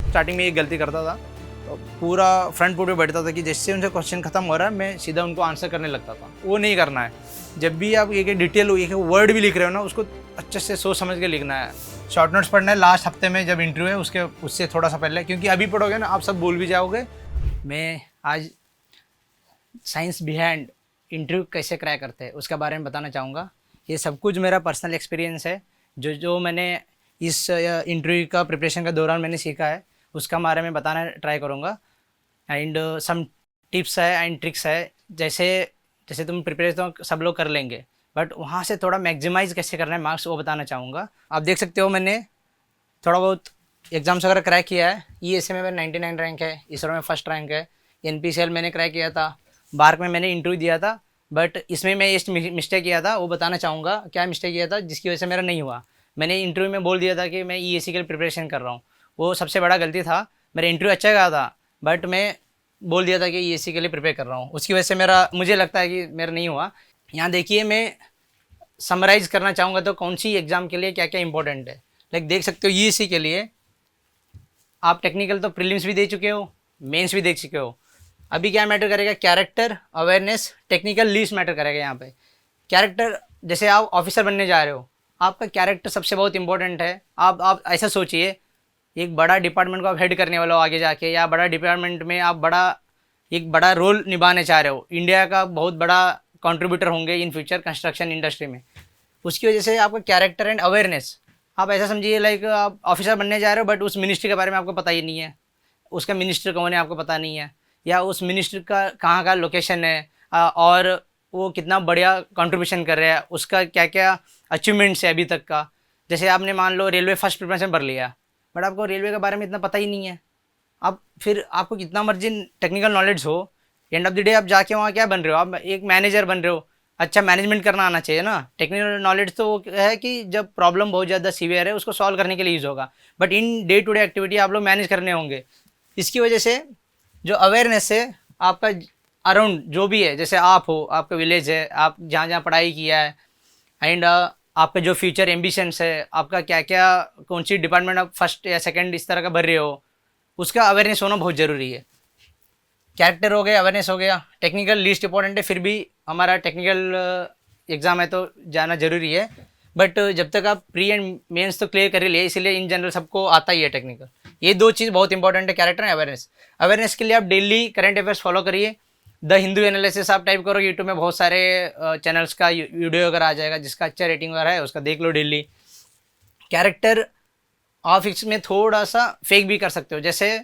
Starting में ये गलती करता था, तो पूरा फ्रंट फुट पे बैठता था कि जैसे उनसे क्वेश्चन खत्म हो रहा है मैं सीधा उनको आंसर करने लगता था। वो नहीं करना है। जब भी आप एक डिटेल एक वर्ड भी लिख रहे हो ना, उसको अच्छे से सोच समझ के लिखना है। शॉर्ट नोट्स पढ़ना है लास्ट हफ्ते में जब इंटरव्यू है उससे थोड़ा सा पहले, क्योंकि अभी पढ़ोगे ना आप सब भूल भी जाओगे। मैं आज साइंस बिहाइंड इंटरव्यू कैसे क्रैक करते हैं उसके बारे में बताना चाहूँगा। ये सब कुछ मेरा पर्सनल एक्सपीरियंस है, जो मैंने इस इंटरव्यू का प्रिपरेशन के दौरान मैंने सीखा है, उसका बारे में बताना ट्राई करूँगा। एंड सम टिप्स है एंड ट्रिक्स है, जैसे जैसे तुम प्रिपरेशन तो सब लोग कर लेंगे, बट वहाँ से थोड़ा मैक्सिमाइज़ कैसे करना है मार्क्स, वो बताना चाहूँगा। आप देख सकते हो मैंने थोड़ा बहुत एग्ज़ाम्स वगैरह क्रैक किया है। ईएसए में मेरा 99 रैंक है, इसरो में फर्स्ट रैंक है, एनपीसीएल मैंने क्रैक किया था, बार्क में मैंने इंटरव्यू दिया था। बट इसमें मैं इस मिस्टेक किया था, वो बताना चाहूँगा क्या मिस्टेक किया था जिसकी वजह से मेरा नहीं हुआ। मैंने इंटरव्यू में बोल दिया था कि मैं ईएससी के लिए प्रिपरेशन कर रहा हूँ, वो सबसे बड़ा गलती था। मेरा इंटरव्यू अच्छा गया था, बट मैं बोल दिया था कि ईएससी के लिए प्रिपेयर कर रहा हूँ, उसकी वजह से मुझे लगता है कि मेरा नहीं हुआ। यहाँ देखिए, मैं समराइज़ करना चाहूँगा तो कौन सी एग्ज़ाम के लिए क्या क्या इंपॉर्टेंट है। लाइक देख सकते हो ईएससी के लिए आप टेक्निकल तो प्रीलिम्स भी दे चुके हो, मेंस भी देख चुके हो। अभी क्या मैटर करेगा, character awareness. Technical least matter करेगा यहाँ पे। कैरेक्टर, जैसे आप ऑफिसर बनने जा रहे हो, आपका कैरेक्टर सबसे बहुत इंपॉर्टेंट है। आप ऐसा सोचिए, एक बड़ा डिपार्टमेंट को आप हेड करने वाले हो आगे जाके, या बड़ा डिपार्टमेंट में आप एक बड़ा रोल निभाने चाह रहे हो, इंडिया का बहुत बड़ा कंट्रीब्यूटर होंगे इन फ्यूचर कंस्ट्रक्शन इंडस्ट्री में। उसकी वजह से आपका कैरेक्टर एंड अवेयरनेस, आप ऐसा समझिए लाइक आप ऑफिसर बनने जा रहे हो बट उस मिनिस्ट्री के बारे में आपको पता ही नहीं है, उसका मिनिस्टर कौन है आपको पता नहीं है, या उस मिनिस्टर का कहाँ का लोकेशन है, और वो कितना बढ़िया कंट्रीब्यूशन कर रहा है, उसका क्या क्या अचीवमेंट्स है अभी तक का। जैसे आपने मान लो रेलवे फर्स्ट प्रिपरेशन भर लिया, बट आपको रेलवे के बारे में इतना पता ही नहीं है। आप फिर आपको कितना मर्जी टेक्निकल नॉलेज हो, एंड ऑफ द डे आप जाके वहाँ क्या बन रहे हो, आप एक मैनेजर बन रहे हो। अच्छा, मैनेजमेंट करना आना चाहिए ना। टेक्निकल नॉलेज तो वो है कि जब प्रॉब्लम बहुत ज़्यादा सीवियर है उसको सॉल्व करने के लिए यूज़ होगा, but in day to day activity आप लोग मैनेज करने होंगे। इसकी वजह से जो अवेयरनेस है आपका अराउंड जो भी है, जैसे आप हो, आपका विलेज है, आप जहाँ जहाँ पढ़ाई किया है, एंड आपका जो फ्यूचर एम्बिशंस है, आपका क्या क्या कौन सी डिपार्टमेंट आप फर्स्ट या सेकंड इस तरह का भर रहे हो, उसका अवेयरनेस होना बहुत ज़रूरी है। कैरेक्टर हो गया, अवेयरनेस हो गया, टेक्निकल लीस्ट इंपॉर्टेंट है, फिर भी हमारा टेक्निकल एग्ज़ाम है तो जाना ज़रूरी है। बट जब तक आप प्री एंड मेंस तो क्लियर कर ही लिए, इसलिए इन जनरल सबको आता ही है टेक्निकल। ये दो चीज़ बहुत इंपॉर्टेंट है, कैरेक्टर एंड अवेयरनेस। अवेयरनेस के लिए आप डेली करंट अफेयर्स फॉलो करिए। द हिंदू एनालिसिस आप टाइप करो यूट्यूब में, बहुत सारे चैनल्स का वीडियो अगर आ जाएगा जिसका अच्छा रेटिंग वगैरह है उसका देख लो डेली। कैरेक्टर आप इसमें थोड़ा सा फेक भी कर सकते हो, जैसे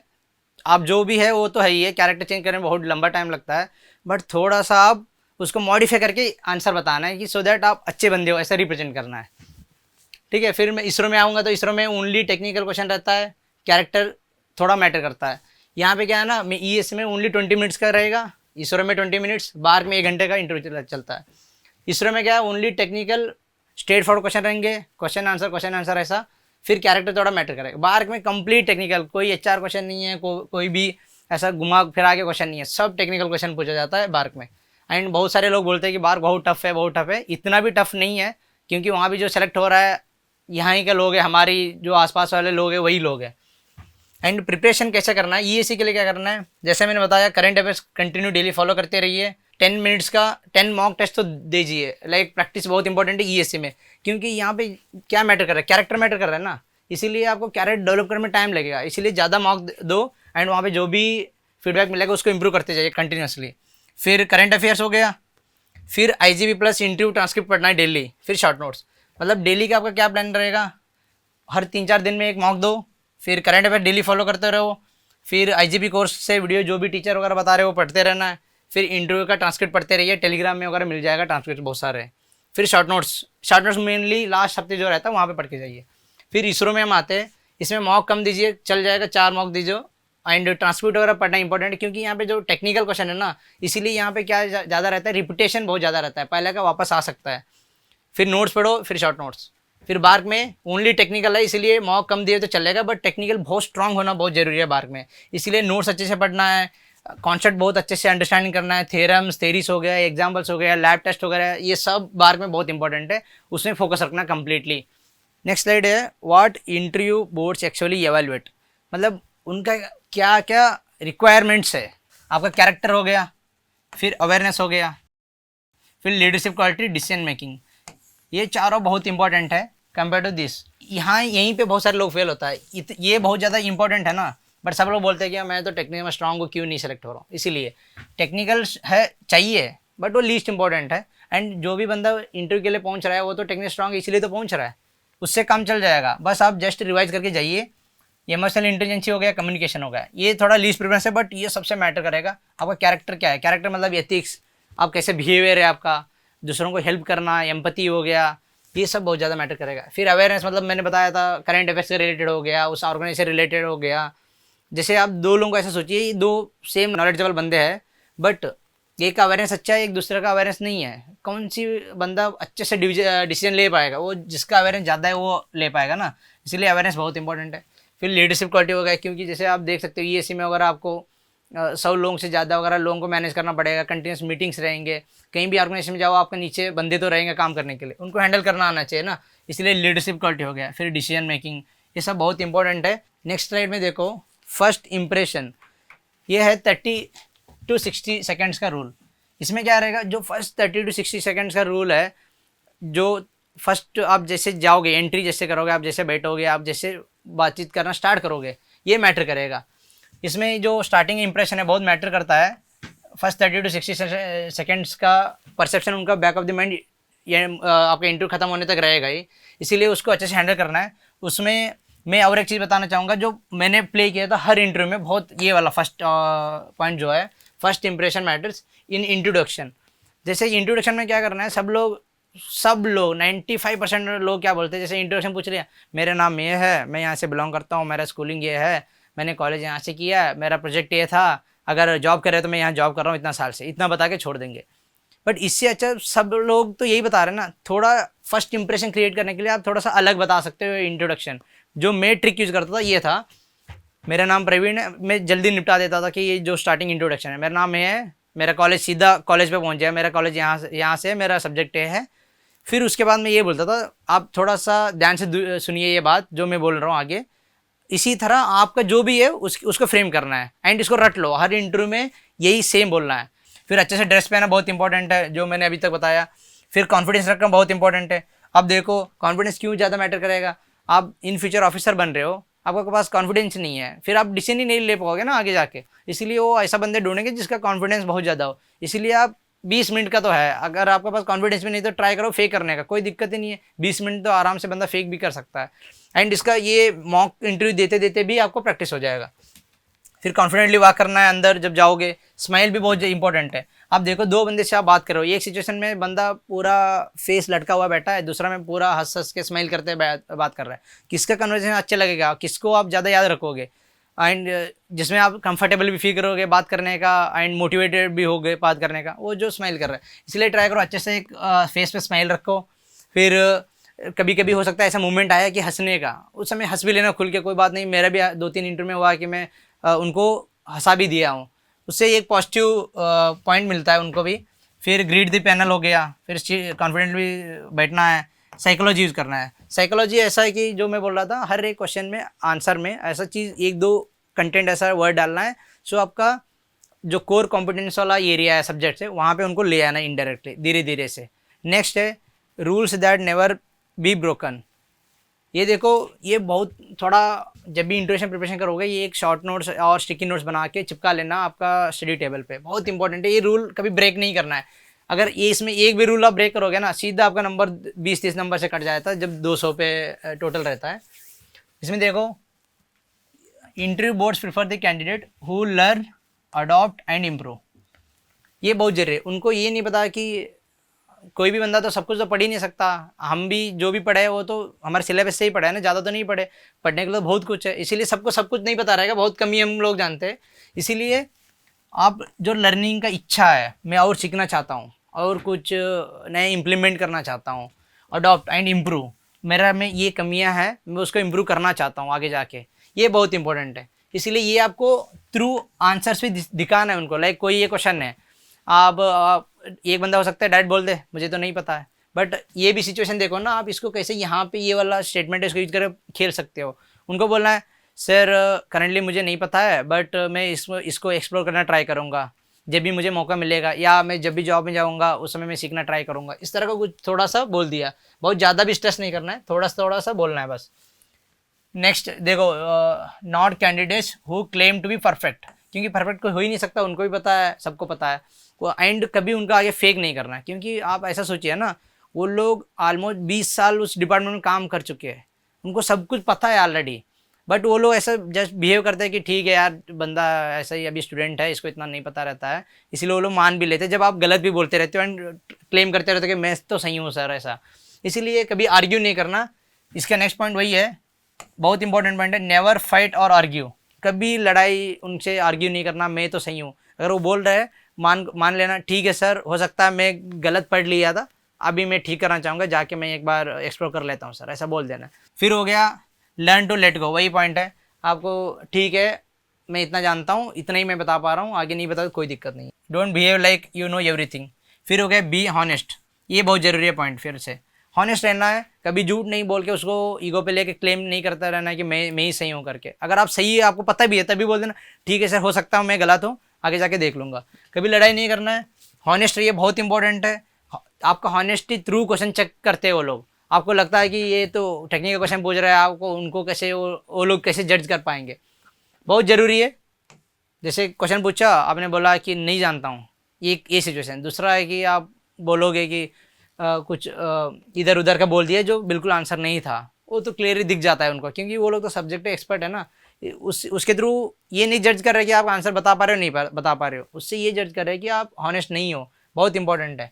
आप जो भी है वो तो है ही है, कैरेक्टर चेंज करने में बहुत लंबा टाइम लगता है, बट थोड़ा सा आप उसको मॉडिफाई करके आंसर बताना है कि सो दैट आप अच्छे बंदे हो, ऐसा रिप्रेजेंट करना है। ठीक है, फिर मैं इसरो में आऊँगा तो इसरो में ओनली टेक्निकल क्वेश्चन रहता है, कैरेक्टर थोड़ा मैटर करता है। यहाँ पे क्या है ना, मैं ईएस में ओनली 20 मिनट्स का रहेगा, इसरो में 20 मिनट्स, बार्क में 1 घंटे का इंटरव्यू चलता है। इसरो में क्या है, only technical straight forward question रहेंगे, क्वेश्चन आंसर ऐसा। फिर कैरेक्टर थोड़ा मैटर करेगा। बार्क में कंप्लीट टेक्निकल, कोई एचआर क्वेश्चन नहीं है, कोई भी ऐसा घुमा फिरा के क्वेश्चन नहीं है, सब टेक्निकल क्वेश्चन पूछा जाता है बार्क में। एंड बहुत सारे लोग बोलते हैं कि बार्क बहुत टफ है, बहुत टफ है। इतना भी टफ नहीं है, क्योंकि वहाँ भी जो सेलेक्ट हो रहा है यहाँ ही के लोग हैं, हमारी जो आसपास वाले लोग हैं वही लोग हैं। एंड प्रिपरेशन कैसे करना है, ईएससी के लिए क्या करना है, जैसे मैंने बताया current affairs continue daily follow करते रहिए। 10 मिनट्स का 10 मॉक टेस्ट तो दीजिए, लाइक प्रैक्टिस बहुत इंपॉर्टेंट है ईएससी में, क्योंकि यहाँ पे क्या मैटर कर रहा है, कैरेक्टर मैटर कर रहा है ना, इसीलिए आपको कैरेक्टर डेवलप करने में टाइम लगेगा, इसीलिए ज़्यादा मॉक दो एंड वहाँ पे जो भी फीडबैक मिलेगा उसको इंप्रूव करते जाइए कंटिन्यूसली। फिर करंट अफेयर्स हो गया, फिर आईजीबी प्लस इंटरव्यू ट्रांसक्रिप्ट पढ़ना है डेली, फिर शॉर्ट नोट्स। मतलब डेली का आपका क्या प्लान रहेगा, हर 3-4 दिन में एक मॉक दो, फिर करंट अफेयर डेली फॉलो करते रहो, फिर आईजीबी कोर्स से वीडियो जो भी टीचर वगैरह बता रहे हो वो पढ़ते रहना है, फिर इंटरव्यू का ट्रांसक्रिप्ट पढ़ते रहिए, टेलीग्राम में वगैरह मिल जाएगा ट्रांसक्रिप्ट बहुत सारे। फिर शॉर्ट नोट्स मेनली लास्ट हफ्ते जो रहता है वहाँ पे पढ़ के जाइए। फिर इसरो में हम आते हैं, इसमें मॉक कम दीजिए, चल जाएगा 4 मॉक दीजिए। एंड ट्रांसक्रिप्ट वगैरह पढ़ना इंपॉर्टेंट है, क्योंकि यहाँ पे जो टेक्निकल क्वेश्चन है ना, इसीलिए यहाँ पे क्या ज़्यादा रहता है, रिपीटेशन बहुत ज़्यादा रहता है, पहले का वापस आ सकता है। फिर नोट्स पढ़ो, फिर शॉर्ट नोट्स। फिर बार्क में ओनली टेक्निकल है, इसीलिए मॉक कम दिए तो चलेगा, बट टेक्निकल बहुत स्ट्रांग होना बहुत जरूरी है बार्क में, इसीलिए नोट्स अच्छे से पढ़ना है, कॉन्सेप्ट बहुत अच्छे से अंडरस्टैंडिंग करना है, थ्योरम्स थेरीज हो गया, एग्जाम्पल्स हो गया, लैब टेस्ट वगैरह, ये सब बार्क में बहुत इंपॉर्टेंट है, उसमें फोकस रखना कंप्लीटली। नेक्स्ट स्लाइड है, what interview boards actually evaluate. मतलब उनका क्या क्या रिक्वायरमेंट्स है। आपका कैरेक्टर हो गया, फिर अवेयरनेस हो गया, फिर लीडरशिप क्वालिटी, डिसीजन मेकिंग, ये चारों बहुत इंपॉर्टेंट है कंपेयर टू दिस। यहाँ यहीं पे बहुत सारे लोग फेल होता है। ये बहुत ज़्यादा इंपॉर्टेंट है ना, बट सब लोग बोलते हैं कि मैं तो टेक्निकल में स्ट्रांग हूँ, क्यों नहीं सेलेक्ट हो रहा हूँ। इसीलिए टेक्निकल है चाहिए, बट वो लीस्ट इंपॉर्टेंट है। एंड जो भी बंदा इंटरव्यू के लिए पहुँच रहा है वो तो टेक्निकल स्ट्रांग है, इसीलिए तो पहुँच रहा है, उससे काम चल जाएगा। बस आप जस्ट रिवाइज करके जाइए। इमोशनल इंटेलिजेंसी हो गया, कम्युनिकेशन हो गया, ये थोड़ा लीस्ट प्रेफरेंस है, बट ये सबसे मैटर करेगा। आपका कैरेक्टर क्या है, कैरेक्टर मतलब एथिक्स, आप कैसे बिहेवियर है आपका, दूसरों को हेल्प करना, एम्पैथी हो गया, ये सब बहुत ज़्यादा मैटर करेगा। फिर अवेयरनेस मतलब मैंने बताया था, करंट अफेयर्स से रिलेटेड हो गया, उस ऑर्गेनाइजेशन से रिलेटेड हो गया। जैसे आप दो लोगों को ऐसा सोचिए, दो सेम नॉलेजेबल बंदे हैं, बट एक का अवेयरनेस अच्छा है, एक दूसरे का अवेयरनेस नहीं है। कौन सी बंदा अच्छे से डिसीजन ले पाएगा, वो जिसका अवेयरनेस ज़्यादा है वो ले पाएगा ना। इसलिए अवेयरनेस बहुत इंपॉर्टेंट है। फिर लीडरशिप क्वालिटी हो गया, क्योंकि जैसे आप देख सकते हो ईएससी में अगर आपको 100 लोगों से ज़्यादा वगैरह लोगों को मैनेज करना पड़ेगा, कंटिन्यूस मीटिंग्स रहेंगे, कहीं भी ऑर्गेनाइजेशन में जाओ आपके नीचे बंदे तो रहेंगे काम करने के लिए, उनको हैंडल करना आना चाहिए ना। इसलिए लीडरशिप क्वालिटी हो गया। फिर डिसीजन मेकिंग, ये सब बहुत इंपॉर्टेंट है। नेक्स्ट स्लाइड में देखो, फर्स्ट इंप्रेशन, ये है 30 to 60 सेकेंड्स का रूल। इसमें क्या रहेगा, जो फर्स्ट 30 to 60 सेकेंड्स का रूल है, जो फर्स्ट आप जैसे जाओगे, एंट्री जैसे करोगे, आप जैसे बैठोगे, आप जैसे बातचीत करना स्टार्ट करोगे, ये मैटर करेगा। इसमें जो स्टार्टिंग इंप्रेशन है बहुत मैटर करता है। फर्स्ट 30 to 60 सेकेंड्स का परसेप्शन उनका बैक ऑफ द माइंड ये आपका इंटरव्यू खत्म होने तक रहेगा ही, इसीलिए उसको अच्छे से हैंडल करना है। उसमें मैं और एक चीज़ बताना चाहूँगा, जो मैंने प्ले किया था हर इंटरव्यू में, बहुत ये वाला फर्स्ट पॉइंट जो है, first impression matters in introduction. जैसे इंट्रोडक्शन में क्या करना है, सब लोग 95% लोग क्या बोलते हैं, जैसे इंट्रोडक्शन पूछ लिया, मेरा नाम ये है, मैं यहाँ से बिलोंग करता हूँ, मेरा स्कूलिंग ये है, मैंने कॉलेज यहाँ से किया है, मेरा प्रोजेक्ट ये था, अगर जॉब कर रहे हो तो मैं यहाँ जॉब कर रहा हूँ इतना साल से, इतना बता के छोड़ देंगे। बट इससे अच्छा सब लोग तो यही बता रहे हैं ना, थोड़ा फर्स्ट इंप्रेशन क्रिएट करने के लिए आप थोड़ा सा अलग बता सकते हो इंट्रोडक्शन। जो मैं ट्रिक यूज़ करता था ये था, मेरा नाम प्रवीण है, मैं जल्दी निपटा देता था कि ये जो स्टार्टिंग इंट्रोडक्शन है, मेरा नाम ये है, मेरा कॉलेज, सीधा कॉलेज पे पहुंच जाए, मेरा कॉलेज यहाँ से मेरा सब्जेक्ट ये है। फिर उसके बाद मैं ये बोलता था, आप थोड़ा सा ध्यान से सुनिए ये बात जो मैं बोल रहा हूँ आगे। इसी तरह आपका जो भी है उसको फ्रेम करना है एंड इसको रट लो, हर इंटरव्यू में यही सेम बोलना है। फिर अच्छे से ड्रेस पहना बहुत इंपॉर्टेंट है, जो मैंने अभी तक बताया। फिर कॉन्फिडेंस रखना बहुत इंपॉर्टेंट है। अब देखो कॉन्फिडेंस क्यों ज़्यादा मैटर करेगा, आप इन फ्यूचर ऑफिसर बन रहे हो, आपके पास कॉन्फिडेंस नहीं है, फिर आप डिसीजन ही नहीं ले पाओगे ना आगे जाके। इसीलिए वो ऐसा बंदे ढूंढेंगे जिसका कॉन्फिडेंस बहुत ज़्यादा हो। इसीलिए आप 20 मिनट का तो है, अगर आपके पास कॉन्फिडेंस भी नहीं तो ट्राई करो फेक करने का, कोई दिक्कत ही नहीं है। 20 मिनट तो आराम से बंदा फेक भी कर सकता है। एंड इसका ये मॉक इंटरव्यू देते देते भी आपको प्रैक्टिस हो जाएगा। फिर कॉन्फिडेंटली वॉक करना है अंदर जब जाओगे। स्माइल भी बहुत इंपॉर्टेंट है। आप देखो दो बंदे से आप बात करो, एक सिचुएशन में बंदा पूरा फेस लटका हुआ बैठा है, दूसरा में पूरा हंस हंस के स्माइल करते बात कर रहा है, किसका कन्वर्सेशन अच्छा लगेगा, किसको आप ज़्यादा याद रखोगे, एंड जिसमें आप कंफर्टेबल भी फील करोगे बात करने का एंड मोटिवेटेड भी होगे बात करने का, वो जो स्माइल कर रहा है। इसलिए ट्राई करो अच्छे से एक फेस पे स्माइल रखो। फिर कभी कभी हो सकता है ऐसा मोमेंट आया कि हंसने का, उस समय हंस भी लेना खुल के, कोई बात नहीं। मेरा भी 2-3 इंटरव्यू में हुआ कि मैं उनको हंसा भी दिया हूँ, उससे एक पॉजिटिव पॉइंट मिलता है उनको भी। फिर ग्रीट द पैनल हो गया, फिर कॉन्फिडेंटली बैठना है, साइकोलॉजी यूज़ करना है। साइकोलॉजी ऐसा है कि जो मैं बोल रहा था, हर एक क्वेश्चन में आंसर में ऐसा चीज़ 1-2 कंटेंट ऐसा वर्ड डालना है, सो आपका जो कोर कॉम्पिटेंस वाला एरिया है सब्जेक्ट से, वहाँ पे उनको ले आना है इनडायरेक्टली, धीरे धीरे से। नेक्स्ट है rules that never be broken. ये देखो, ये बहुत थोड़ा जब भी इंट्रोडक्शन प्रिपरेशन करोगे, ये एक शॉर्ट नोट्स और स्टिकी नोट्स बना के चिपका लेना आपका स्टडी टेबल पे, बहुत इंपॉर्टेंट है। ये रूल कभी ब्रेक नहीं करना है। अगर ये इसमें एक भी रूल आप ब्रेक करोगे ना, सीधा आपका नंबर 20-30 नंबर से कट जाता है, जब 200 पे टोटल रहता है। इसमें देखो, interview boards prefer the candidate who learn, adopt and improve. ये बहुत जरूरी है। उनको ये नहीं पता कि कोई भी बंदा तो सब कुछ तो पढ़ ही नहीं सकता। हम भी जो भी पढ़े वो तो हमारे सिलेबस से ही पढ़े है ना, ज़्यादा तो नहीं पढ़े। पढ़ने के लिए बहुत कुछ है, इसीलिए सबको सब कुछ नहीं पता रहेगा, बहुत कम ही हम लोग जानते हैं। इसीलिए आप जो लर्निंग का इच्छा है, मैं और सीखना चाहता हूँ और कुछ नए इम्प्लीमेंट करना चाहता हूँ, अडॉप्ट एंड इम्प्रूव, मेरा में ये कमियाँ हैं, मैं उसको इम्प्रूव करना चाहता हूँ आगे जाके, ये बहुत इंपॉर्टेंट है। इसीलिए ये आपको थ्रू आंसर्स भी दिखाना है उनको। लाइक कोई ये क्वेश्चन है, आप एक बंदा हो सकता है डायरेक्ट बोल दे मुझे तो नहीं पता है, बट ये भी सिचुएशन देखो ना, आप इसको कैसे यहाँ पे ये वाला स्टेटमेंट है इसको यूज कर खेल सकते हो। उनको बोलना है सर करंटली मुझे नहीं पता है, बट मैं इसको एक्सप्लोर करना ट्राई करूँगा जब भी मुझे मौका मिलेगा, या मैं जब भी जॉब में जाऊँगा उस समय मैं सीखना ट्राई करूँगा। इस तरह का कुछ थोड़ा सा बोल दिया, बहुत ज़्यादा भी स्ट्रेस नहीं करना है, थोड़ा सा बोलना है बस। नेक्स्ट देखो, not candidates who claim to be perfect, क्योंकि परफेक्ट कोई हो ही नहीं सकता, उनको भी पता है, सबको पता है। वो एंड कभी उनका आगे फेक नहीं करना है, क्योंकि आप ऐसा सोचिए ना, वो लोग ऑलमोस्ट 20 साल उस डिपार्टमेंट में काम कर चुके हैं, उनको सब कुछ पता है ऑलरेडी, बट वो लोग ऐसा जस्ट बिहेव करते हैं कि ठीक है यार, बंदा ऐसा ही अभी स्टूडेंट है, इसको इतना नहीं पता रहता है, इसीलिए वो लोग मान भी लेते हैं जब आप गलत भी बोलते रहते हो एंड क्लेम करते रहते हो कि मैं तो सही हूँ सर, ऐसा। इसीलिए कभी आर्ग्यू नहीं करना। इसका नेक्स्ट पॉइंट वही है, बहुत इंपॉर्टेंट पॉइंट है, नेवर फाइट और आर्ग्यू। कभी लड़ाई उनसे आर्ग्यू नहीं करना, मैं तो सही हूँ। अगर वो बोल रहे हैं, मान लेना ठीक है सर, हो सकता है मैं गलत पढ़ लिया था, अभी मैं ठीक करना चाहूँगा, जाके मैं एक बार एक्सप्लोर कर लेता हूँ सर, ऐसा बोल देना। फिर हो गया लर्न टू लेट गो, वही पॉइंट है आपको, ठीक है मैं इतना जानता हूँ, इतना ही मैं बता पा रहा हूँ, आगे नहीं बता तो कोई दिक्कत नहीं। Don't behave like you know everything. फिर हो गया बी हॉनेस्ट, ये बहुत ज़रूरी है पॉइंट। फिर से हॉनेस्ट रहना है, कभी झूठ नहीं बोल के उसको ईगो पे लेके क्लेम नहीं करता रहना है कि मैं ही सही हूँ करके। अगर आप सही है, आपको पता भी है, तभी बोल देना ठीक है सर, हो सकता हूँ मैं गलत हूँ, आगे जाके देख लूँगा। कभी लड़ाई नहीं करना है, हॉनेस्ट रहिए, बहुत इंपॉर्टेंट है। आपका हॉनेस्टी थ्रू क्वेश्चन चेक करते हैं वो लोग, आपको लगता है कि ये तो टेक्निकल क्वेश्चन पूछ रहा है, आपको उनको कैसे वो लोग कैसे जज कर पाएंगे, बहुत ज़रूरी है। जैसे क्वेश्चन पूछा, आपने बोला कि नहीं जानता हूँ, ये सिचुएशन। दूसरा है कि आप बोलोगे कि कुछ इधर उधर का बोल दिया जो बिल्कुल आंसर नहीं था, वो तो क्लियरली दिख जाता है उनको, क्योंकि वो लोग तो सब्जेक्ट एक्सपर्ट है ना। उसके थ्रू ये नहीं जज कर रहे कि आप आंसर बता पा रहे हो नहीं बता पा रहे हो, उससे ये जज कर रहे हैं कि आप हॉनेस्ट नहीं हो, बहुत इंपॉर्टेंट है।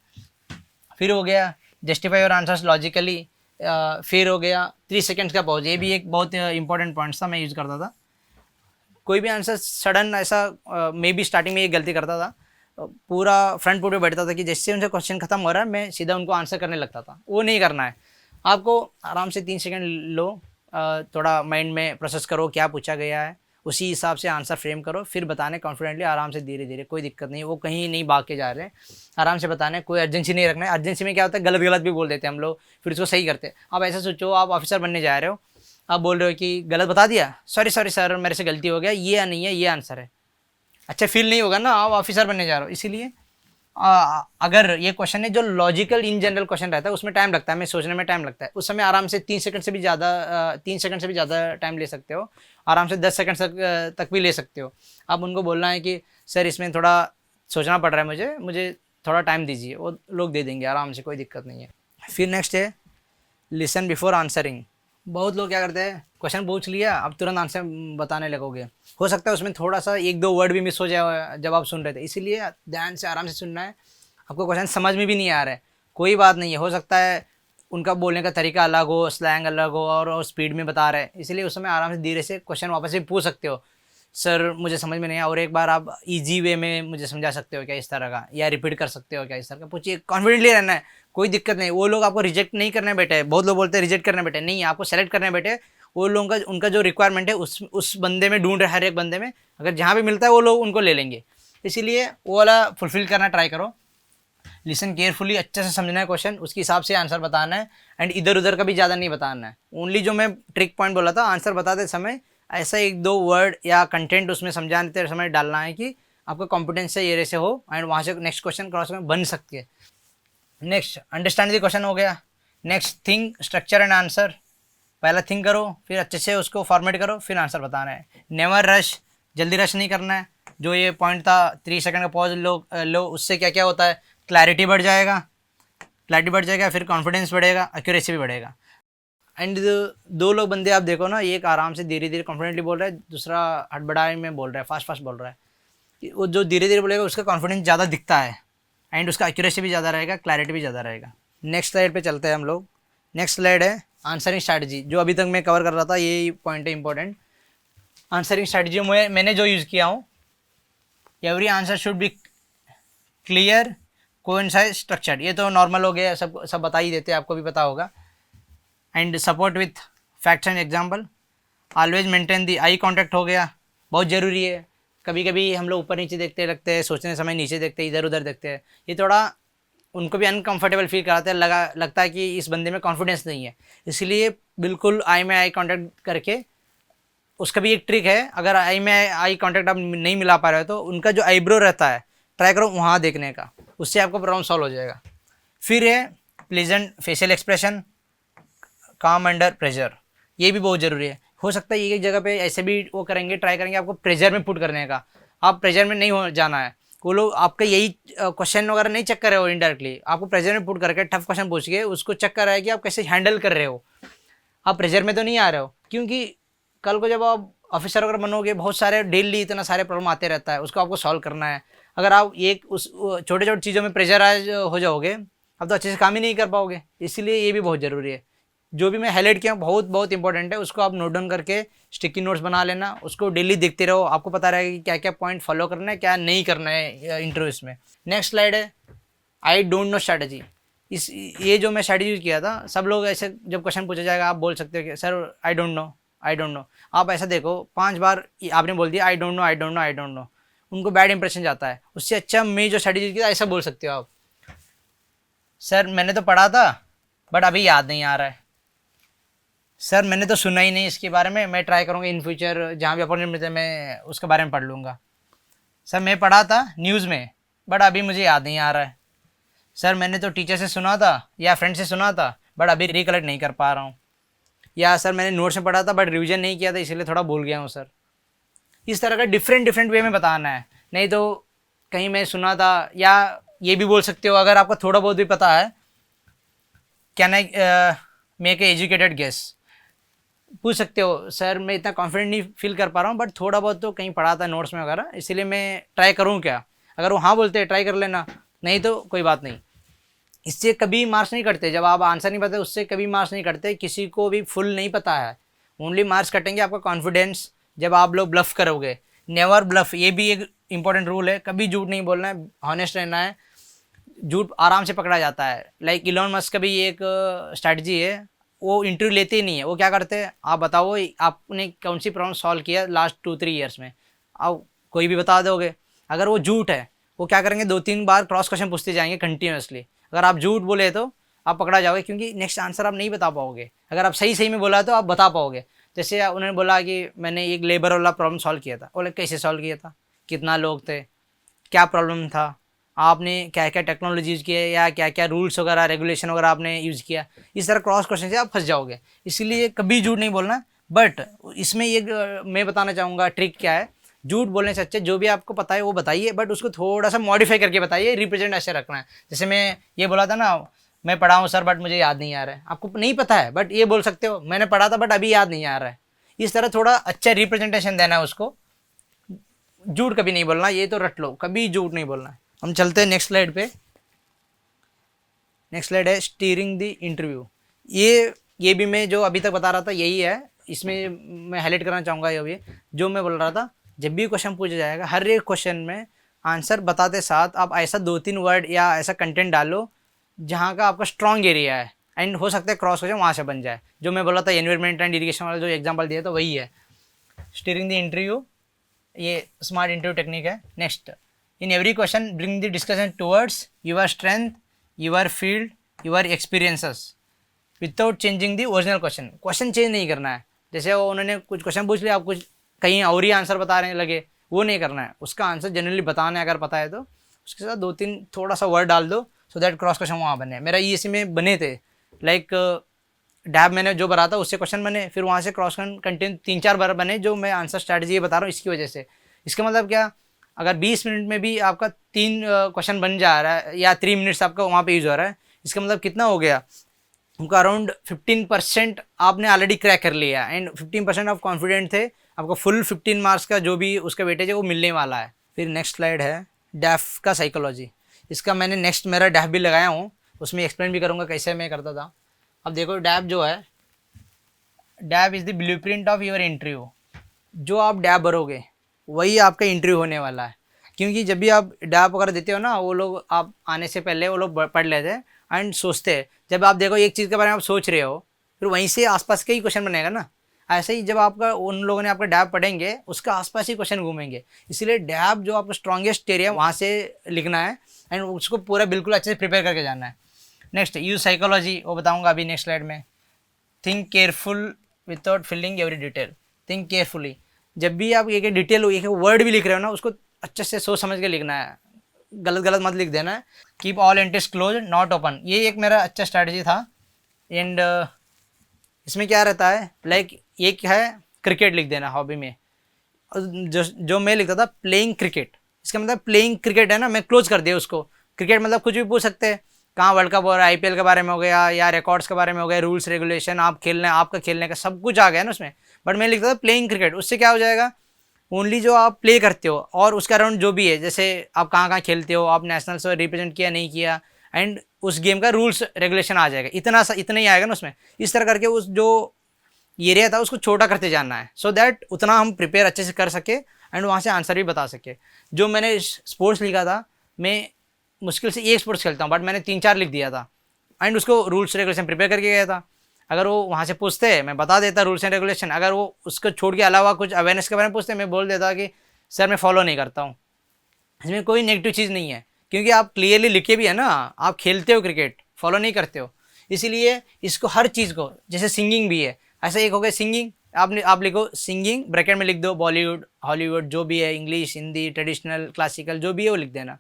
फिर हो गया जस्टिफाई योर आंसर्स लॉजिकली। फिर हो गया 3 सेकेंड्स का पॉज, ये भी एक बहुत इंपॉर्टेंट पॉइंट था, मैं यूज़ करता था। कोई भी आंसर सडन ऐसा, मैं भी स्टार्टिंग में ये गलती करता था, पूरा फ्रंट फुट पे बैठता था कि जैसे उनसे क्वेश्चन खत्म हो रहा है मैं सीधा उनको आंसर करने लगता था। वो नहीं करना है, आपको आराम से 3 सेकंड लो, थोड़ा माइंड में प्रोसेस करो क्या पूछा गया है, उसी हिसाब से आंसर फ्रेम करो, फिर बताने कॉन्फिडेंटली, आराम से, धीरे धीरे, कोई दिक्कत नहीं, वो कहीं नहीं भाग के जा रहे हैं, आराम से बताने, कोई अर्जेंसी नहीं रखना है। अर्जेंसी में क्या होता है, गलत गलत भी बोल देते हैं हम लोग, फिर उसको सही करते हैं। आप ऐसा सोचो, आप ऑफिसर बनने जा रहे हो, आप बोल रहे हो कि गलत बता दिया, सॉरी सॉरी सर मेरे से गलती हो गया, ये नहीं है, ये आंसर है, अच्छा फील नहीं होगा ना, आप ऑफिसर बनने जा रहे हो। इसीलिए अगर ये क्वेश्चन है जो लॉजिकल इन जनरल क्वेश्चन रहता है, उसमें टाइम लगता है, हमें सोचने में टाइम लगता है, उस समय आराम से 3 सेकंड से भी ज़्यादा 3 सेकंड से भी ज़्यादा टाइम ले सकते हो, आराम से 10 सेकंड तक भी ले सकते हो। आप उनको बोलना है कि सर इसमें थोड़ा सोचना पड़ रहा है, मुझे थोड़ा टाइम दीजिए, वो लोग दे देंगे आराम से, कोई दिक्कत नहीं है। फिर नेक्स्ट है लिसन बिफोर आंसरिंग। बहुत लोग क्या करते हैं, क्वेश्चन पूछ लिया, अब तुरंत आंसर बताने लगोगे, हो सकता है उसमें थोड़ा सा 1-2 वर्ड भी मिस हो जाए जब आप सुन रहे थे, इसीलिए ध्यान से आराम से सुनना है। आपको क्वेश्चन समझ में भी नहीं आ रहा है, कोई बात नहीं है, हो सकता है उनका बोलने का तरीका अलग हो, स्लैंग अलग हो, और स्पीड में बता रहे हैं, इसलिए उस समय आराम से धीरे से क्वेश्चन वापस से पूछ सकते हो, सर मुझे समझ में नहीं आया, और एक बार आप इजी वे में मुझे समझा सकते हो क्या इस तरह का, या रिपीट कर सकते हो क्या इस तरह का, पूछिए, कॉन्फिडेंटली रहना है, कोई दिक्कत नहीं। वो लोग आपको रिजेक्ट नहीं करने बैठे हैं, बहुत लोग बोलते हैं रिजेक्ट करने बैठे, नहीं, आपको सेलेक्ट करने बैठे। वो लोगों का उनका जो रिक्वायरमेंट है उस बंदे में ढूंढ रहे, हर एक बंदे में, अगर जहाँ भी मिलता है वो लोग उनको ले लेंगे, इसीलिए वो वाला फुलफिल करना ट्राई करो। लिसन केयरफुली, अच्छे से समझना है क्वेश्चन, उसके हिसाब से आंसर बताना है, एंड इधर उधर का भी ज़्यादा नहीं बताना है। ओनली जो मैं ट्रिक पॉइंट बोला था, आंसर बताते समय ऐसा 1-2 वर्ड या कंटेंट उसमें समझाते समय डालना है कि आपका कॉम्पिटेंस से ये से हो, एंड वहाँ से नेक्स्ट क्वेश्चन क्रॉस में बन सकती है। नेक्स्ट अंडरस्टैंड द क्वेश्चन हो गया। Next think structure and answer, पहला थिंक करो, फिर अच्छे से उसको फॉर्मेट करो, फिर आंसर बताना है। नेवर रश, जल्दी रश नहीं करना है। जो ये पॉइंट था 3 सेकंड का पॉज लो, उससे क्या क्या होता है, क्लैरिटी बढ़ जाएगा, फिर कॉन्फिडेंस बढ़ेगा, एक्यूरेसी भी बढ़ेगा। एंड 2 लोग बंदे आप देखो ना, एक आराम से धीरे धीरे कॉन्फिडेंटली बोल रहा है, दूसरा हड़बड़ाई में बोल रहा है, फास्ट बोल रहा है। वो जो धीरे धीरे बोलेगा उसका कॉन्फिडेंस ज़्यादा दिखता है, एंड उसका एक्यूरेसी भी ज़्यादा रहेगा, क्लैरिटी भी ज़्यादा रहेगा। नेक्स्ट स्लाइड पे चलते हैं हम लोग। नेक्स्ट स्लाइड है आंसरिंग स्ट्रैटेजी, जो अभी तक मैं कवर कर रहा था, यही पॉइंट है इंपॉर्टेंट। आंसरिंग स्ट्रैटेजी मैंने जो यूज़ किया हूँ, every answer should be clear, coincide, structured, ये तो नॉर्मल हो गया, सब बता ही देते हैं, आपको भी पता होगा। And support with facts and example, always maintain the eye contact हो गया, बहुत ज़रूरी है। कभी कभी हम लोग ऊपर नीचे देखते लगते हैं, सोचने समय नीचे देखते हैं, इधर उधर देखते हैं, ये थोड़ा उनको भी अनकंफर्टेबल फील कराते हैं, लगता है कि इस बंदे में कॉन्फिडेंस नहीं है, इसलिए बिल्कुल आई में आई कॉन्टैक्ट करके उसका भी एक ट्रिक है, अगर आई में आई कांटेक्ट आप नहीं मिला पा रहे हो तो उनका जो आईब्रो रहता है ट्राई करो वहाँ देखने का, उससे आपका प्रॉब्लम सॉल्व हो जाएगा। फिर है प्लेजेंट फेशियल एक्सप्रेशन, काम अंडर प्रेशर, ये भी बहुत ज़रूरी है। हो सकता है एक जगह पे ऐसे भी वो करेंगे, ट्राई करेंगे आपको प्रेशर में पुट करने का, आप प्रेशर में नहीं हो जाना है। वो लोग आपका यही क्वेश्चन वगैरह नहीं चेक कर रहे हो, इनडायरेक्टली आपको प्रेशर में पुट करके टफ क्वेश्चन पूछ के उसको चेक कर रहा है कि आप कैसे हैंडल कर रहे हो, आप प्रेशर में तो नहीं आ रहे हो। क्योंकि कल को जब आप ऑफिसर वगैरह बनोगे, बहुत सारे डेली इतना सारे प्रॉब्लम आते रहता है, उसको आपको सॉल्व करना है। अगर आप एक उस छोटे छोटे चीज़ों में प्रेशराइज हो जाओगे, आप तो अच्छे से काम ही नहीं कर पाओगे। इसीलिए ये भी बहुत ज़रूरी है। जो भी मैं हाईलाइट किया बहुत बहुत इंपॉर्टेंट है, उसको आप नोट डाउन करके स्टिकी नोट्स बना लेना, उसको डेली देखते रहो, आपको पता रहेगा कि क्या क्या पॉइंट फॉलो करना है, क्या नहीं करना है इंटरव्यूज में। नेक्स्ट स्लाइड है आई डोंट नो स्ट्रैटेजी। ये जो मैं स्ट्रैटेजी यूज किया था, सब लोग ऐसे जब क्वेश्चन पूछा जाएगा आप बोल सकते हो कि sir I don't know, I don't know. आप ऐसा देखो 5 बार आपने बोल दिया I don't know, I don't know, I don't know, उनको बैड इंप्रेशन जाता है। उससे अच्छा मैं जो स्ट्रैटेजी किया ऐसा बोल सकते हो आप, सर मैंने तो पढ़ा था बट अभी याद नहीं आ रहा है, सर मैंने तो सुना ही नहीं इसके बारे में, मैं ट्राई करूँगा इन फ्यूचर जहाँ भी अपॉर्चुनिटी मिलता है मैं उसके बारे में पढ़ लूँगा। सर मैं पढ़ा था न्यूज़ में बट अभी मुझे याद नहीं आ रहा है। सर मैंने तो टीचर से सुना था या फ्रेंड से सुना था बट अभी रिकलेक्ट नहीं कर पा रहा हूँ। या सर मैंने नोट्स में पढ़ा था बट रिवीजन नहीं किया था इसलिए थोड़ा भूल गया हूँ सर। इस तरह का डिफरेंट डिफरेंट वे में बताना है। नहीं तो कहीं मैं सुना था, या ये भी बोल सकते हो अगर आपको थोड़ा बहुत भी पता है, can I make a educated guess, पूछ सकते हो सर मैं इतना कॉन्फिडेंट नहीं फील कर पा रहा हूँ बट थोड़ा बहुत तो कहीं पढ़ा था नोट्स में वगैरह, इसीलिए मैं ट्राई करूँ क्या। अगर वो हाँ बोलते हैं ट्राई कर लेना, नहीं तो कोई बात नहीं। इससे कभी मार्क्स नहीं कटते, जब आप आंसर नहीं पता उससे कभी मार्क्स नहीं कटते। किसी को भी फुल नहीं पता है, ओनली मार्क्स कटेंगे आपका कॉन्फिडेंस जब आप लोग ब्लफ करोगे। नेवर ब्लफ, ये भी एक इंपॉर्टेंट रूल है, कभी झूठ नहीं बोलना है, हॉनेस्ट रहना है। झूठ आराम से पकड़ा जाता है। लाइक इलॉन मस्क का भी एक स्ट्रैटेजी है, वो इंटरव्यू लेते ही नहीं है। वो क्या करते हैं, आप बताओ आपने कौन सी प्रॉब्लम सॉल्व किया लास्ट 2-3 ईयर्स में, आप कोई भी बता दोगे। अगर वो झूठ है वो क्या करेंगे, 2-3 बार क्रॉस क्वेश्चन पूछते जाएंगे कंटिन्यूसली। अगर आप झूठ बोले तो आप पकड़ा जाओगे, क्योंकि नेक्स्ट आंसर आप नहीं बता पाओगे। अगर आप सही सही में बोला तो आप बता पाओगे। जैसे उन्होंने बोला कि मैंने एक लेबर वाला प्रॉब्लम सॉल्व किया था, बोले कैसे सॉल्व किया था, कितना लोग थे, क्या प्रॉब्लम था, आपने क्या क्या टेक्नोलॉजी यूज़ किया या क्या क्या रूल्स वगैरह रेगुलेशन वगैरह आपने यूज़ किया। इस तरह क्रॉस क्वेश्चन से आप फंस जाओगे, इसीलिए कभी झूठ नहीं बोलना। बट इसमें एक मैं बताना चाहूँगा ट्रिक क्या है, झूठ बोलने से अच्छे जो भी आपको पता है वो बताइए, बट उसको थोड़ा सा मॉडिफाई करके बताइए, रिप्रेजेंट ऐसे रखना है। जैसे मैं ये बोला था ना, मैं पढ़ा हूँ सर बट मुझे याद नहीं आ रहा है, आपको नहीं पता है बट ये बोल सकते हो मैंने पढ़ा था बट अभी याद नहीं आ रहा है। इस तरह थोड़ा अच्छा रिप्रेजेंटेशन देना है उसको, झूठ कभी नहीं बोलना, ये तो रट लो, कभी झूठ नहीं बोलना है। हम चलते हैं नेक्स्ट स्लाइड पे। नेक्स्ट स्लाइड है स्टीयरिंग द इंटरव्यू। ये भी मैं जो अभी तक बता रहा था यही है, इसमें मैं हाईलाइट करना चाहूँगा ये भी जो मैं बोल रहा था। जब भी क्वेश्चन पूछा जाएगा हर एक क्वेश्चन में आंसर बताते साथ आप ऐसा 2-3 वर्ड या ऐसा कंटेंट डालो जहाँ का आपका स्ट्रॉन्ग एरिया है, एंड हो सकता है क्रॉस क्वेश्चन वहाँ से बन जाए। जो मैं बोला था एनवायरमेंट एंड इरिगेशन वाला जो एग्जाम्पल दिया था वही है स्टीयरिंग द इंटरव्यू, ये स्मार्ट इंटरव्यू टेक्निक है। Next, in every question bring the discussion towards your strength, your field, your experiences without changing the original question. Question change नहीं करना है। जैसे वो उन्होंने कुछ क्वेश्चन पूछ लिया, आप कुछ कहीं और ही आंसर बताने लगे, वो नहीं करना है। उसका आंसर जनरली बताना है, अगर पता है तो उसके साथ 2-3 थोड़ा सा वर्ड डाल दो सो दैट क्रॉस क्वेश्चन वहाँ बने। मेरा ये इसी में बने थे, लाइक डैब मैंने जो भरा था उससे क्वेश्चन बने, फिर वहाँ से क्रॉस कंटेंट 3-4 बार बने जो मैं आंसर स्ट्रैटेजी बता रहा हूँ इसकी वजह से। इसका मतलब क्या, अगर 20 मिनट में भी आपका 3 क्वेश्चन बन जा रहा है या 3 मिनट्स आपका वहाँ पे यूज हो रहा है, इसका मतलब कितना हो गया, उनका अराउंड 15% आपने ऑलरेडी क्रैक कर लिया एंड 15% आप कॉन्फिडेंट थे, आपको फुल 15 मार्क्स का जो भी उसका वेटेज है वो मिलने वाला है। फिर नेक्स्ट स्लाइड है डैफ का साइकोलॉजी। इसका मैंने नेक्स्ट मेरा डैफ भी लगाया हूँ, उसमें एक्सप्लेन भी करूँगा कैसे मैं करता था। अब देखो डैप जो है, DAF is the blueprint of your interview. जो आप डैप भरोगे वही आपका इंटरव्यू होने वाला है, क्योंकि जब भी आप डैप वगैरह देते हो ना, वो लोग आप आने से पहले वो लोग पढ़ लेते हैं एंड सोचते हैं। जब आप देखो एक चीज़ के बारे में आप सोच रहे हो, फिर वहीं से आसपास के ही क्वेश्चन बनेगा ना। ऐसे ही जब आपका उन लोगों ने आपका डैप पढ़ेंगे उसका आसपास ही क्वेश्चन घूमेंगे। इसीलिए डैप जो आपका स्ट्रॉन्गेस्ट एरिया वहाँ से लिखना है एंड उसको पूरा बिल्कुल अच्छे से प्रिपेयर करके जाना है। नेक्स्ट यूज साइकोलॉजी, वो बताऊँगा अभी नेक्स्ट स्लाइड में। Think careful without filling every detail. Think carefully. जब भी आप एक डिटेल एक वर्ड भी लिख रहे हो ना, उसको अच्छे से सोच समझ के लिखना है, गलत गलत मत लिख देना है। Keep all entries close not open, ये एक मेरा अच्छा स्ट्रैटेजी था। एंड इसमें क्या रहता है, लाइक एक है क्रिकेट लिख देना हॉबी में, जो मैं लिखता था प्लेइंग क्रिकेट, इसका मतलब प्लेइंग क्रिकेट है ना, मैं क्लोज कर दिया उसको। क्रिकेट मतलब कुछ भी पूछ सकते हैं, कहाँ वर्ल्ड कप हो रहा है, आईपीएल के बारे में हो गया या रिकॉर्ड्स के बारे में हो गया, रूल्स रेगुलेशन, आप खेलना है, आपका खेलने का सब कुछ आ गया ना उसमें। बट मैं लिखता था प्लेइंग क्रिकेट, उससे क्या हो जाएगा, ओनली जो आप प्ले करते हो और उसका अराउंड जो भी है, जैसे आप कहाँ कहाँ खेलते हो, आप नेशनल से रिप्रेजेंट किया नहीं किया, एंड उस गेम का रूल्स रेगुलेशन आ जाएगा, इतना ही आएगा ना उसमें। इस तरह करके उस जो एरिया था उसको छोटा करते जाना है, सो दैट उतना हम प्रिपेयर अच्छे से कर सके एंड वहाँ से आंसर भी बता सके। जो मैंने स्पोर्ट्स लिखा था, मैं मुश्किल से एक स्पोर्ट्स खेलता हूँ, बट मैंने 3-4 लिख दिया था एंड उसको रूल्स रेगुलेशन प्रिपेयर करके गया था। अगर वो वहाँ से पूछते मैं बता देता रूल्स एंड रेगुलेशन, अगर वो उसको छोड़ के अलावा कुछ अवेयरनेस के बारे में पूछते मैं बोल देता कि सर मैं फॉलो नहीं करता हूँ। इसमें कोई नेगेटिव चीज़ नहीं है, क्योंकि आप क्लियरली लिखे भी है ना, आप खेलते हो क्रिकेट, फॉलो नहीं करते हो। इसीलिए इसको हर चीज़ को, जैसे सिंगिंग भी है, ऐसा एक हो गया सिंगिंग, आप लिखो सिंगिंग, ब्रैकेट में लिख दो बॉलीवुड हॉलीवुड जो भी है, इंग्लिश हिंदी ट्रेडिशनल क्लासिकल जो भी है वो लिख देना।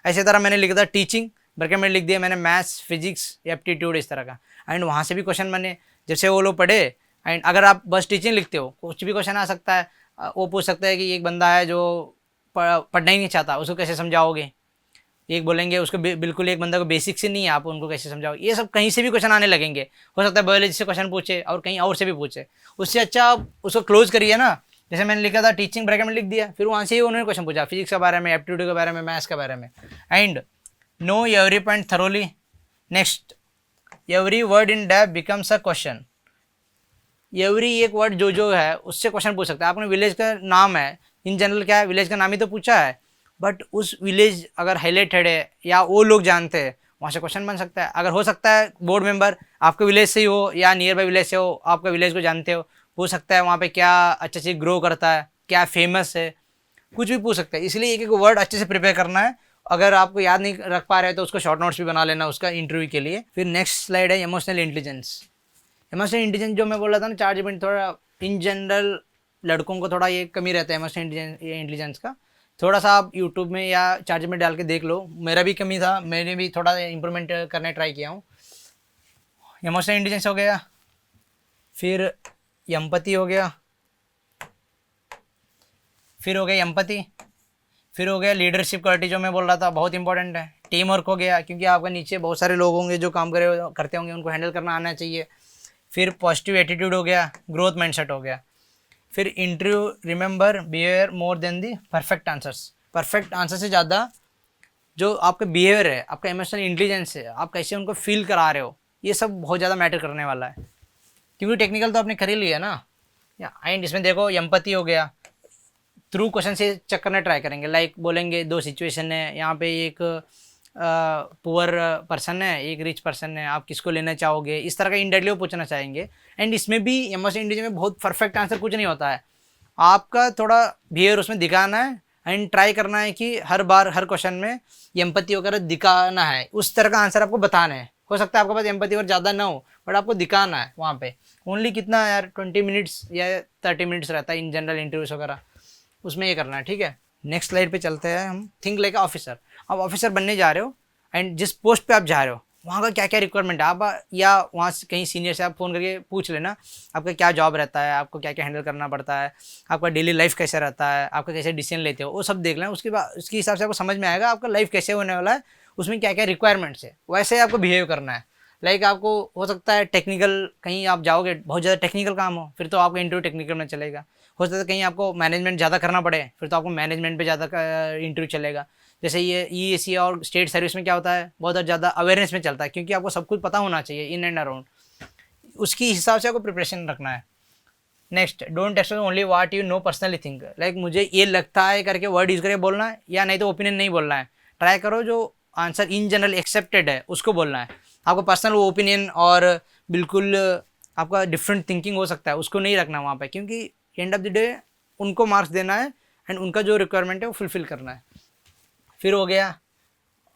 ऐसे तरह मैंने लिखा था टीचिंग, ब्रैकेट में लिख दिया मैंने मैथ्स फिजिक्स एप्टीट्यूड इस तरह का। एंड वहाँ से भी क्वेश्चन बने, जैसे वो लोग पढ़े। एंड अगर आप बस टीचिंग लिखते हो कुछ भी क्वेश्चन आ सकता है, वो पूछ सकता है कि एक बंदा है जो पढ़ना ही नहीं चाहता, उसको कैसे समझाओगे। एक बोलेंगे उसको बिल्कुल, एक बंदा को बेसिक से नहीं है, आप उनको कैसे समझाओगे। ये सब कहीं से भी क्वेश्चन आने लगेंगे, हो सकता है बायोलॉजी से क्वेश्चन पूछे और कहीं और से भी पूछे। उससे अच्छा आप उसको क्लोज करिए ना, जैसे मैंने लिखा था टीचिंग ब्रैकेट में लिख दिया, फिर वहाँ से ही उन्होंने क्वेश्चन पूछा फिजिक्स के बारे में, एप्टीट्यूड के बारे में, मैथ्स के बारे में। And know every point thoroughly. Next, every word in depth becomes a question. Every एक वर्ड जो है उससे क्वेश्चन पूछ सकता है। आपने विलेज का नाम है, इन जनरल क्या है, विलेज का नाम ही तो पूछा है, बट उस विलेज अगर हाईलाइटेड है या वो लोग जानते हैं, वहाँ से क्वेश्चन बन सकता है। अगर हो सकता है बोर्ड मेंबर आपके विलेज से ही हो या नियर बाई विलेज से हो, आपका विलेज को जानते हो, पूछ सकता है वहाँ पे क्या अच्छे से ग्रो करता है, क्या फेमस है, कुछ भी पूछ सकता है। इसलिए एक एक वर्ड अच्छे से प्रिपेयर करना है। अगर आपको याद नहीं रख पा रहे तो उसको शॉर्ट नोट्स भी बना लेना उसका इंटरव्यू के लिए। फिर नेक्स्ट स्लाइड है इमोशनल इंटेलिजेंस। इमोशनल इंटेलिजेंस जो मैं बोल रहा था ना, चार्ज पॉइंट, थोड़ा इन जनरल लड़कों को थोड़ा ये कमी रहता है इमोशनल इंटेलिजेंस का। थोड़ा सा आप यूट्यूब में या चार्ज में डाल के देख लो, मेरा भी कमी था, मैंने भी थोड़ा इंप्रूवमेंट करने ट्राई किया हूँ। इमोशनल इंटेलिजेंस हो गया, फिर एम्पैथी हो गया, फिर हो गया एम्पैथी, फिर हो गया लीडरशिप क्वालिटी जो मैं बोल रहा था बहुत इंपॉर्टेंट है। टीम वर्क हो गया, क्योंकि आपके नीचे बहुत सारे लोग होंगे जो काम करते होंगे, उनको हैंडल करना आना चाहिए। फिर पॉजिटिव एटीट्यूड हो गया, ग्रोथ माइंडसेट हो गया। फिर interview, remember behaviour more than the perfect answers. Perfect answer से ज़्यादा जो आपका बिहेवियर है, आपका इमोशनल इंटेलिजेंस है, आप कैसे उनको फील करा रहे हो, ये सब बहुत ज़्यादा मैटर करने वाला है। क्योंकि टेक्निकल तो आपने कर ही लिया ना। एंड इसमें देखो एम्पैथी हो गया, थ्रू क्वेश्चन से चेक करना ट्राई करेंगे। लाइक बोलेंगे दो सिचुएशन है, यहाँ पे एक पुअर पर्सन है, एक रिच पर्सन है, आप किसको लेना चाहोगे, इस तरह का इनडायरेक्टली वो पूछना चाहेंगे। एंड इसमें भी इमोशनल इंटेलिजेंस में बहुत परफेक्ट आंसर कुछ नहीं होता है, आपका थोड़ा बिहेवियर उसमें दिखाना है एंड ट्राई करना है कि हर बार हर क्वेश्चन में एम्पैथी वगैरह दिखाना है, उस तरह का आंसर आपको बताना है। हो सकता है आपके पास एम्पैथी और ज़्यादा ना हो, बट आपको दिखाना है वहाँ पे। ओनली कितना यार 20 मिनट्स या 30 मिनट्स रहता है इन जनरल इंटरव्यूज वगैरह, उसमें ये करना है, ठीक है। नेक्स्ट स्लाइड पे चलते हैं हम। Think like officer. आप ऑफिसर बनने जा रहे हो एंड जिस पोस्ट पे आप जा रहे हो वहाँ का क्या क्या रिक्वायरमेंट है, आप या वहाँ से कहीं सीनियर से आप फ़ोन करके पूछ लेना आपका क्या जॉब रहता है, आपको क्या क्या हैंडल करना पड़ता है, आपका डेली लाइफ कैसे रहता है, आपका कैसे डिसीजन लेते हो, वो सब देख लेना। उसके बाद उसके हिसाब से आपको समझ में आएगा आपका लाइफ कैसे होने वाला है, उसमें क्या क्या रिक्वायरमेंट्स है, वैसे आपको बिहेव करना है। लाइक आपको हो सकता है टेक्निकल, कहीं आप जाओगे बहुत ज़्यादा टेक्निकल काम हो, फिर तो आपका इंटरव्यू टेक्निकल में चलेगा। हो सकता है कहीं आपको मैनेजमेंट ज़्यादा करना पड़े, फिर तो आपको मैनेजमेंट पे ज़्यादा इंटरव्यू चलेगा। जैसे ये ईएसी और स्टेट सर्विस में क्या होता है, बहुत ज़्यादा अवेयरनेस में चलता है, क्योंकि आपको सब कुछ पता होना चाहिए इन एंड अराउंड, उसकी हिसाब से आपको प्रिपरेशन रखना है। Next, don't express only what you know personally think. Like मुझे ये लगता है करके वर्ड यूज़ करके बोलना है, या नहीं तो ओपिनियन नहीं बोलना है। ट्राई करो जो आंसर इन जनरल एक्सेप्टेड है उसको बोलना है। आपको पर्सनल ओपिनियन और बिल्कुल आपका डिफरेंट थिंकिंग हो सकता है, उसको नहीं रखना वहाँ पे, क्योंकि एंड ऑफ द डे उनको मार्क्स देना है एंड उनका जो रिक्वायरमेंट है वो फुलफिल करना है। फिर हो गया,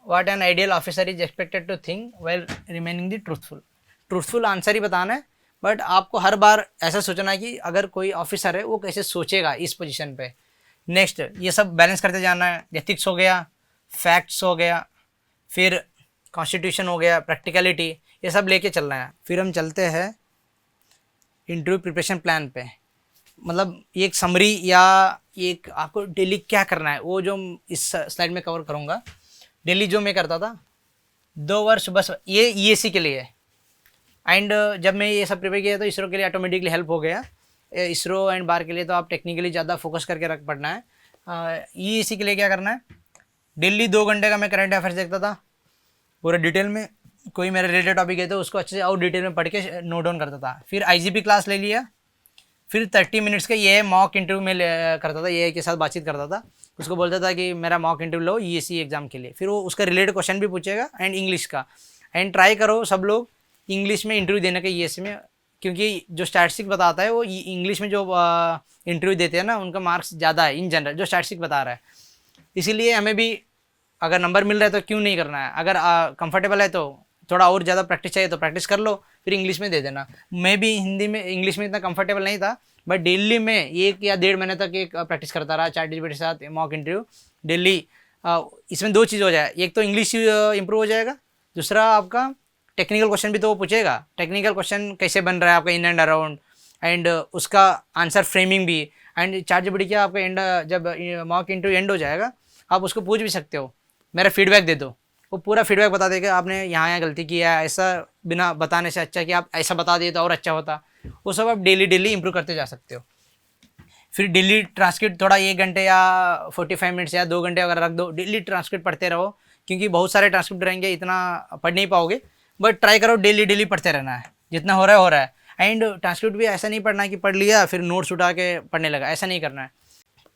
what an ideal officer is expected to think well remaining the truthful. Truthful answer ही बताना है, बट आपको हर बार ऐसा सोचना है कि अगर कोई ऑफिसर है वो कैसे सोचेगा इस पोजीशन पे। नेक्स्ट ये सब बैलेंस करते जाना है। एथिक्स हो गया, फैक्ट्स हो गया, फिर कॉन्स्टिट्यूशन हो गया, प्रैक्टिकलिटी, ये सब लेके चलना है। फिर हम चलते हैं इंटरव्यू प्रिपरेशन प्लान पे। मतलब एक समरी या एक आपको डेली क्या करना है वो जो इस स्लाइड में कवर करूँगा। डेली जो मैं करता था 2 वर्ष बस ये ईएसी के लिए, एंड जब मैं ये सब प्रिपेयर किया तो इसरो के लिए ऑटोमेटिकली हेल्प हो गया। इसरो एंड बार के लिए तो आप टेक्निकली ज़्यादा फोकस करके रख पड़ना है। ईएसी के लिए क्या करना है, डेली 2 घंटे का मैं करंट अफेयर्स देखता था पूरा डिटेल में। कोई मेरा रिलेटेड टॉपिक है तो उसको अच्छे से और डिटेल में पढ़ के नोट डाउन करता था। फिर आईजीपी क्लास ले लिया। फिर 30 मिनट्स का ये मॉक इंटरव्यू में करता था, ये के साथ बातचीत करता था। उसको बोलता था कि मेरा मॉक इंटरव्यू लो ईएसी एग्जाम के लिए। फिर वो उसका रिलेटेड क्वेश्चन भी पूछेगा एंड इंग्लिश का। एंड ट्राई करो सब लोग इंग्लिश में इंटरव्यू देने का ईएसी में, क्योंकि जो स्टैटिस्टिक बताता है वो इंग्लिश में जो इंटरव्यू देते हैं ना उनका मार्क्स ज़्यादा है इन जनरल, जो स्टैटिस्टिक बता रहा है। इसीलिए हमें भी अगर नंबर मिल रहा है तो क्यों नहीं करना है। अगर कंफर्टेबल है तो थोड़ा और ज़्यादा प्रैक्टिस चाहिए तो प्रैक्टिस कर लो, फिर इंग्लिश में दे देना। मैं भी हिंदी में इंग्लिश में इतना कंफर्टेबल नहीं था, बट डेली में 1 या 1.5 महीने तक एक प्रैक्टिस करता रहा ChatGPT के साथ मॉक इंटरव्यू डेली। इसमें 2 चीज़ हो जाए, एक तो इंग्लिश इंप्रूव हो जाएगा, दूसरा आपका टेक्निकल क्वेश्चन भी तो वो पूछेगा। टेक्निकल क्वेश्चन कैसे बन रहा है आपका इन एंड अराउंड, एंड उसका आंसर फ्रेमिंग भी। एंड ChatGPT क्या आपका एंड जब मॉक इंटरव्यू एंड हो जाएगा आप उसको पूछ भी सकते हो मेरा फीडबैक दे दो, वो पूरा फीडबैक बता देगा आपने यहाँ गलती किया है, ऐसा बिना बताने से अच्छा कि आप ऐसा बता दिए तो और अच्छा होता। वो सब आप डेली इंप्रूव करते जा सकते हो। फिर डेली ट्रांसक्रिप्ट थोड़ा 1 घंटे या 45 मिनट्स या 2 घंटे अगर रख दो, डेली ट्रांसक्रिप्ट पढ़ते रहो, क्योंकि बहुत सारे ट्रांसक्रिप्ट रहेंगे इतना पढ़ नहीं पाओगे, बट ट्राई करो डेली पढ़ते रहना है, जितना हो रहा है। एंड ट्रांसक्रिप्ट भी ऐसा नहीं पढ़ना है कि पढ़ लिया फिर नोट्स उठा के पढ़ने लगा, ऐसा नहीं करना है।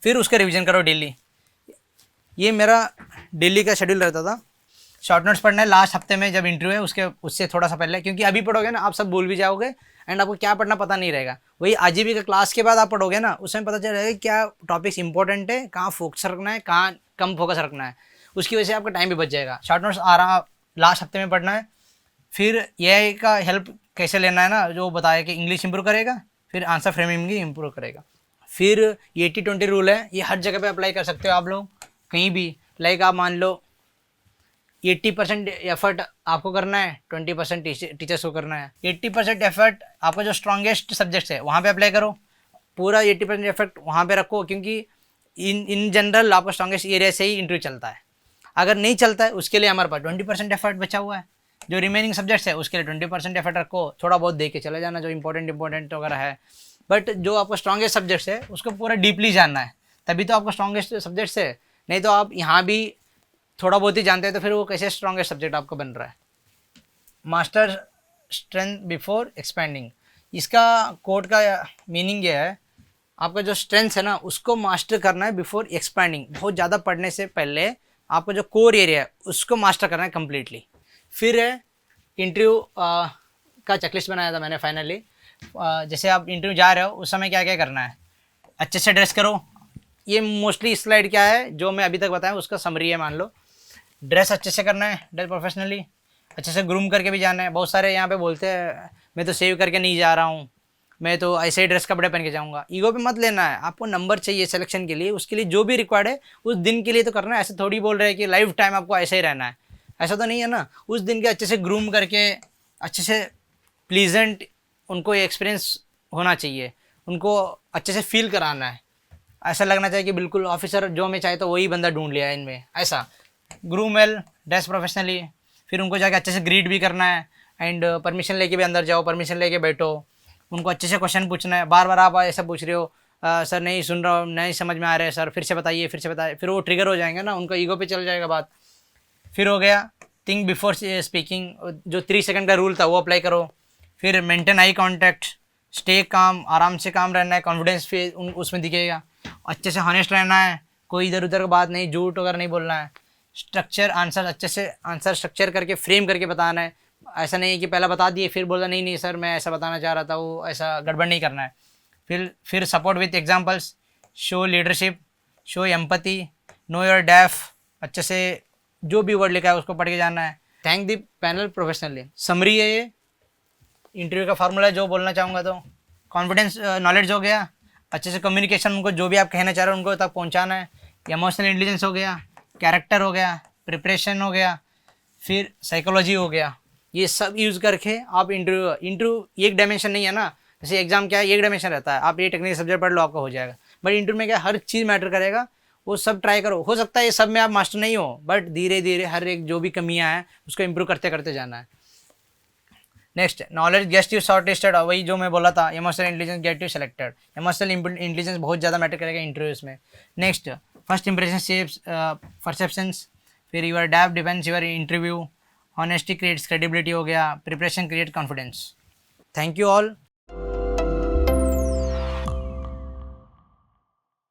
फिर उसका रिविजन करो डेली। ये मेरा डेली का शेड्यूल रहता था। शॉर्ट नोट्स पढ़ना है लास्ट हफ्ते में जब इंटरव्यू है उससे थोड़ा सा पहले, क्योंकि अभी पढ़ोगे ना आप सब भूल भी जाओगे एंड आपको क्या पढ़ना पता नहीं रहेगा। वही आजीबी का क्लास के बाद आप पढ़ोगे ना उसमें पता चल रहेगा क्या टॉपिक्स इंपॉर्टेंट है, कहाँ फोकस रखना है, कहाँ कम फोकस रखना है। उसकी वजह से आपका टाइम भी बच जाएगा। शॉर्ट नोट्स लास्ट हफ्ते में पढ़ना है। फिर AI का हेल्प कैसे लेना है ना, जो बताया कि इंग्लिश इंप्रूव करेगा, फिर आंसर फ्रेमिंग भी इंप्रूव करेगा। फिर 80-20 रूल है, ये हर जगह पे अप्लाई कर सकते हो आप लोग कहीं भी। लाइक आप मान लो 80% एफर्ट आपको करना है, 20% टीचर्स को करना है। 80% एफर्ट आपका जो स्ट्रॉन्गेस्ट सब्जेक्ट्स है वहाँ पे अप्लाई करो, पूरा 80% एफर्ट वहाँ पे रखो, क्योंकि इन जनरल आपका स्ट्रॉन्गेस्ट एरिया से ही इंटरव्यू चलता है। अगर नहीं चलता है उसके लिए हमारे पास 20% एफर्ट बचा हुआ है। जो रिमेनिंग सब्जेक्ट्स है उसके लिए 20% एफर्ट रखो, थोड़ा बहुत दे के चले जाना जो इंपॉर्टेंट वगैरह है। बट जो आपका स्ट्रॉन्गेस्ट सब्जेक्ट्स है उसको पूरा डीपली जानना है, तभी तो आपका स्ट्रॉन्गेस्ट सब्जेक्ट्स है। नहीं तो आप यहाँ भी थोड़ा बहुत ही जानते हैं तो फिर वो कैसे स्ट्रॉन्गेस्ट सब्जेक्ट आपका बन रहा है। मास्टर स्ट्रेंथ बिफोर एक्सपेंडिंग, इसका कोड का मीनिंग ये है, आपका जो स्ट्रेंथ है ना उसको मास्टर करना है बिफोर एक्सपेंडिंग। बहुत ज़्यादा पढ़ने से पहले आपका जो कोर एरिया है उसको मास्टर करना है कम्प्लीटली। फिर इंटरव्यू का चेकलिस्ट बनाया था मैंने फाइनली। जैसे आप इंटरव्यू जा रहे हो उस समय क्या क्या करना है, अच्छे से ड्रेस करो। ये मोस्टली स्लाइड क्या है जो मैं अभी तक बताया उसका समरी है। मान लो ड्रेस अच्छे से करना है, ड्रेस प्रोफेशनली, अच्छे से ग्रूम करके भी जाना है। बहुत सारे यहाँ पे बोलते हैं मैं तो सेव करके नहीं जा रहा हूँ, मैं तो ऐसे ही ड्रेस कपड़े पहन के जाऊँगा। ईगो पे मत लेना है, आपको नंबर चाहिए सिलेक्शन के लिए, उसके लिए जो भी रिक्वायर्ड है उस दिन के लिए तो करना है। ऐसे थोड़ी बोल रहे हैं कि लाइफ टाइम आपको ऐसे ही रहना है, ऐसा तो नहीं है ना। उस दिन के अच्छे से ग्रूम करके अच्छे से प्लीजेंट उनको एक्सपीरियंस होना चाहिए, उनको अच्छे से फील कराना है। ऐसा लगना चाहिए कि बिल्कुल ऑफिसर जो मैं चाहे तो वही बंदा ढूंढ लिया है इनमें, ऐसा। ग्रूम वेल, ड्रेस प्रोफेशनली, फिर उनको जाके अच्छे से ग्रीट भी करना है एंड परमिशन लेके भी अंदर जाओ, परमिशन लेके बैठो। उनको अच्छे से क्वेश्चन पूछना है। बार बार आप ऐसा पूछ रहे हो सर नहीं सुन रहा हूँ, नहीं समझ में आ रहा है सर, फिर से बताइए फिर से बताइए, फिर वो ट्रिगर हो जाएंगे ना, उनका ईगो पे चल जाएगा बात। फिर हो गया थिंक बिफोर स्पीकिंग, जो 3 सेकंड का रूल था वो अप्लाई करो। फिर maintain eye contact, stay calm, आराम से काम रहना है, कॉन्फिडेंस फिर उसमें दिखेगा। अच्छे से हॉनेस्ट रहना है, कोई इधर उधर का बात नहीं, झूठ वगैरह नहीं बोलना है। स्ट्रक्चर आंसर, अच्छे से आंसर स्ट्रक्चर करके फ्रेम करके बताना है। ऐसा नहीं है कि पहले बता दिए फिर बोला नहीं सर मैं ऐसा बताना चाह रहा था, वो ऐसा गड़बड़ नहीं करना है। फिर support with examples, show leadership, show empathy, know your DAF, अच्छे से जो भी वर्ड लिखा है उसको पढ़ के जाना है। Thank the panel professionally. Summary है ये, इंटरव्यू का फार्मूला जो बोलना चाहूँगा तो कॉन्फिडेंस नॉलेज हो गया, अच्छे से कम्युनिकेशन, उनको जो भी आप कहना चाह रहे हो उनको तक पहुँचाना है। इमोशनल इंटेलिजेंस हो गया, कैरेक्टर हो गया, प्रिपरेशन हो गया, फिर साइकोलॉजी हो गया। ये सब यूज़ करके आप इंटरव्यू एक डायमेंशन नहीं है ना, जैसे एग्जाम क्या है एक डायमेंशन रहता है, आप ये टेक्निकल सब्जेक्ट पढ़ लो आपका हो जाएगा। बट इंटरव्यू में क्या हर चीज़ मैटर करेगा, वो सब ट्राई करो। हो सकता है ये सब में आप मास्टर नहीं हो, बट धीरे धीरे हर एक जो भी कमियां हैं उसको इम्प्रूव करते करते जाना है। नेक्स्ट, नॉलेज गेस्ट यू शॉर्ट लिस्टेड, वही जो मैं बोला था, emotional intelligence get you selected. Emotional intelligence बहुत ज़्यादा मैटर करेगा इंटरव्यूज में। Next, first impression shapes perceptions, फिर यूर डैप depends your interview, honesty creates credibility हो गया, preparation create confidence. Thank you all.